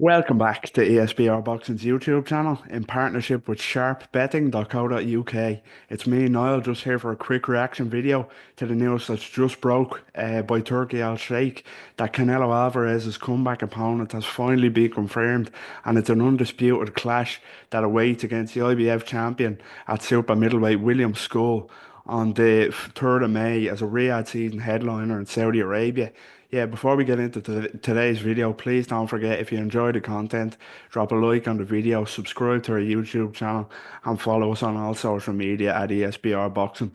Welcome back to ESBR Boxing's YouTube channel in partnership with sharpbetting.co.uk. It's me, Niall, just here for a quick reaction video to the news that's just broke by Turkey Al Sheikh that Canelo Alvarez's comeback opponent has finally been confirmed, and it's an undisputed clash that awaits against the IBF champion at super middleweight William Scull on the 3rd of May as a Riyadh season headliner in Saudi Arabia. Yeah, before we get into today's video, please don't forget, if you enjoy the content, drop a like on the video, subscribe to our YouTube channel, and follow us on all social media at ESBR Boxing.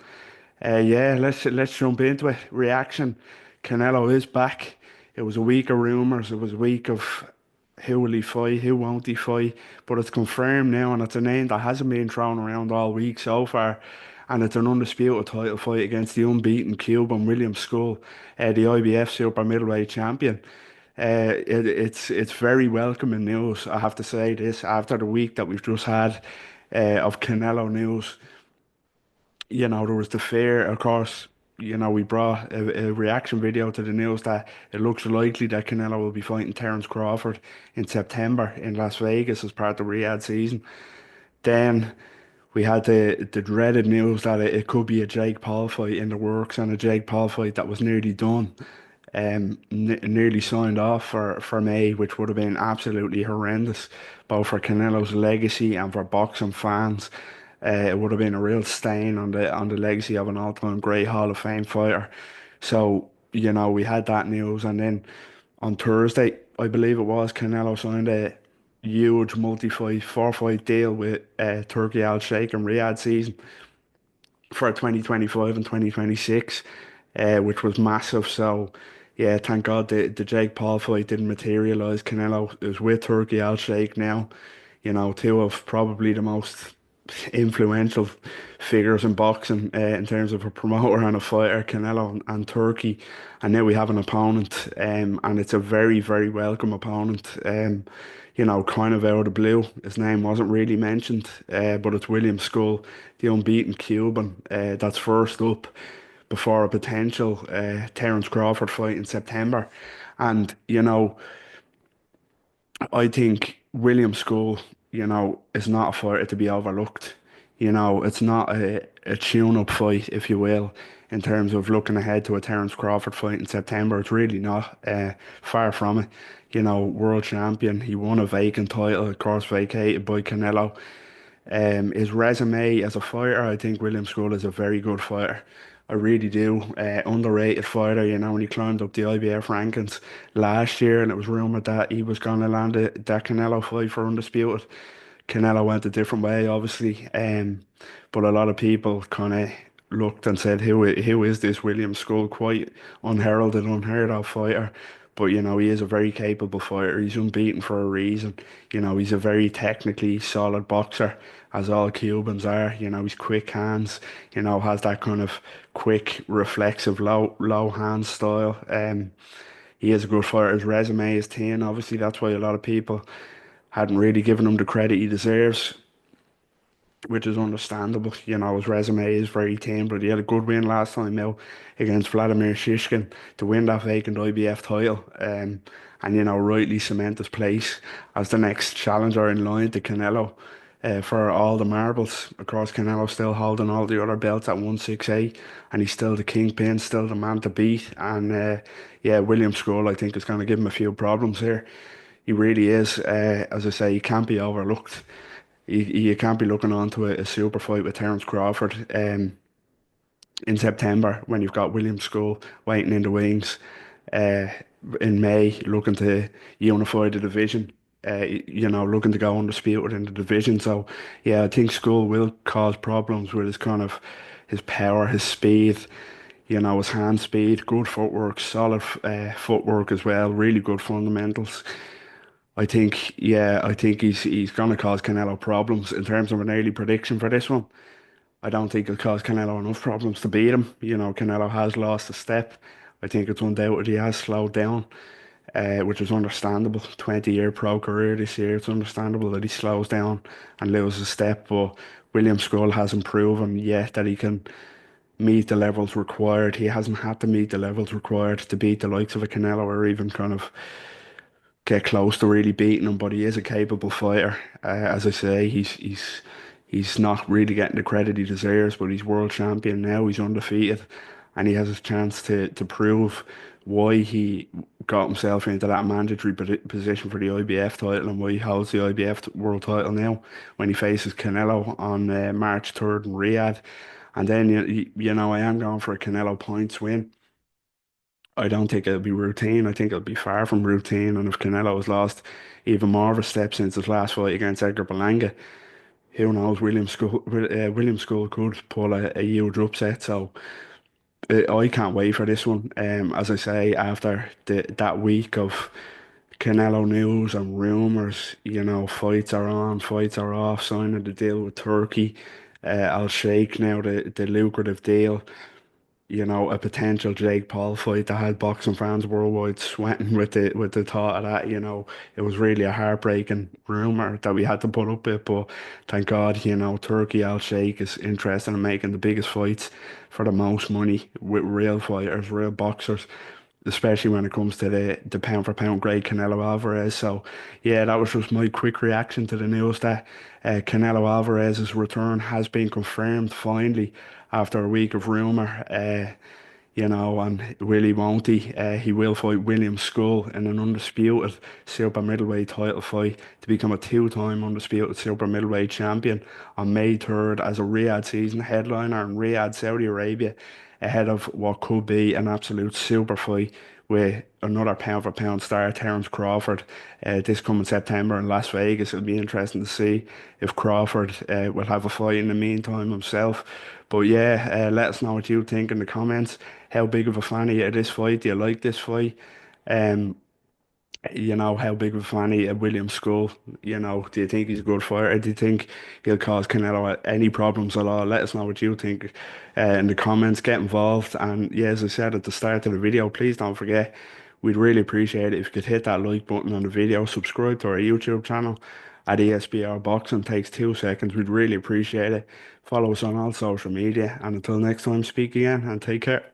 Yeah, let's jump into it. Reaction: Canelo is back. It was a week of rumors. It was a week of who will he fight, who won't he fight, but it's confirmed now, and it's a name that hasn't been thrown around all week so far. And it's an undisputed title fight against the unbeaten Cuban William Scull, the IBF super middleweight champion. It's very welcoming news. I have to say this after the week that we've just had of Canelo news. There was the fear, of course. We brought a reaction video to the news that it looks likely that Canelo will be fighting Terence Crawford in September in Las Vegas as part of the Riyadh season. Then we had the dreaded news that it could be a Jake Paul fight in the works, and a Jake Paul fight that was nearly done, nearly signed off for May, which would have been absolutely horrendous, both for Canelo's legacy and for boxing fans. It would have been a real stain on the legacy of an all-time great Hall of Fame fighter. So, we had that news, and then on Thursday, I believe it was, Canelo signed a huge multi-fight, four-fight deal with Turkey Al Sheikh and Riyadh season for 2025 and 2026, which was massive. So, yeah, thank God the Jake Paul fight didn't materialize. Canelo is with Turkey Al Sheikh now. Two of probably the most influential figures in boxing in terms of a promoter and a fighter, Canelo and Turkey. And now we have an opponent, and it's a very, very welcome opponent. Kind of out of the blue. His name wasn't really mentioned, but it's William Scull, the unbeaten Cuban, that's first up before a potential Terence Crawford fight in September. And, I think William Scull, is not a fighter to be overlooked. It's not a tune-up fight, if you will, in terms of looking ahead to a Terence Crawford fight in September. It's really not. Far from it. World champion. He won a vacant title, of course, vacated by Canelo. His resume as a fighter, I think William Scull is a very good fighter. I really do. Underrated fighter, when he climbed up the IBF rankings last year, and it was rumored that he was going to land that Canelo fight for undisputed. Canelo went a different way, obviously, but a lot of people kind of looked and said, who is this William Scull? Quite unheralded, unheard of fighter. But he is a very capable fighter. He's unbeaten for a reason. He's a very technically solid boxer, as all Cubans are. He's quick hands. Has that kind of quick, reflexive, low hand style. He is a good fighter. His resume is 10. Obviously, that's why a lot of people hadn't really given him the credit he deserves, which is understandable. His resume is very thin, but he had a good win last time out against Vladimir Shishkin to win that vacant IBF title. And rightly cement his place as the next challenger in line to Canelo for all the marbles. Of course, Canelo still holding all the other belts at 168, and he's still the kingpin, still the man to beat. And yeah, William Scull, I think, is going to give him a few problems here. He really is. As I say, he can't be overlooked. You can't be looking on to a super fight with Terence Crawford in September when you've got William Scull waiting in the wings uh, in May, looking to unify the division. Looking to go undisputed in the division. So, yeah, I think Scull will cause problems with his kind of his power, his speed, his hand speed, good footwork, solid footwork as well, really good fundamentals. I think he's gonna cause Canelo problems in terms of an early prediction for this one. I don't think it'll cause Canelo enough problems to beat him. Canelo has lost a step. I think it's undoubted he has slowed down, which is understandable. 20-year pro career this year. It's understandable that he slows down and loses a step. But William Scull hasn't proven yet that he can meet the levels required. He hasn't had to meet the levels required to beat the likes of a Canelo or even kind of get close to really beating him, but he is a capable fighter. As I say, he's not really getting the credit he deserves, but he's world champion now. He's undefeated, and he has a chance to prove why he got himself into that mandatory position for the IBF title and why he holds the IBF world title now when he faces Canelo on March 3rd in Riyadh. And then you know I am going for a Canelo points win. I don't think it'll be routine. I think it'll be far from routine. And if Canelo has lost even more of a step since his last fight against Edgar Berlanga, who knows? William Scull could pull a huge upset. So I can't wait for this one. As I say, after that week of Canelo news and rumors, you know, fights are on, fights are off, signing the deal with Turkey. Al Sheikh now the lucrative deal, you know, a potential Jake Paul fight that had boxing fans worldwide sweating with the thought of that. You know, it was really a heartbreaking rumor that we had to put up with, but thank God, you know, Turkey Al Sheikh is interested in making the biggest fights for the most money with real fighters, real boxers, especially when it comes to the pound for pound great Canelo Alvarez. So yeah, that was just my quick reaction to the news that Canelo Alvarez's return has been confirmed finally after a week of rumor. You know, and will he, won't he? He will fight William Scull in an undisputed super middleweight title fight to become a two-time undisputed super middleweight champion on May 3rd as a Riyadh season headliner in Riyadh, Saudi Arabia, ahead of what could be an absolute super fight with another pound for pound star, Terence Crawford, this coming September in Las Vegas. It'll be interesting to see if Crawford will have a fight in the meantime himself. But yeah, let us know what you think in the comments. How big of a fan are you of this fight? Do you like this fight? Um, you know, how big of a fan are you of William Scull? You know, do you think he's a good fighter? Do you think he'll cause Canelo any problems at all? Let us know what you think in the comments. Get involved. And yeah, as I said at the start of the video, please don't forget, we'd really appreciate it if you could hit that like button on the video, subscribe to our YouTube channel at ESBR Boxing. Takes 2 seconds. We'd really appreciate it. Follow us on all social media. And until next time, speak again and take care.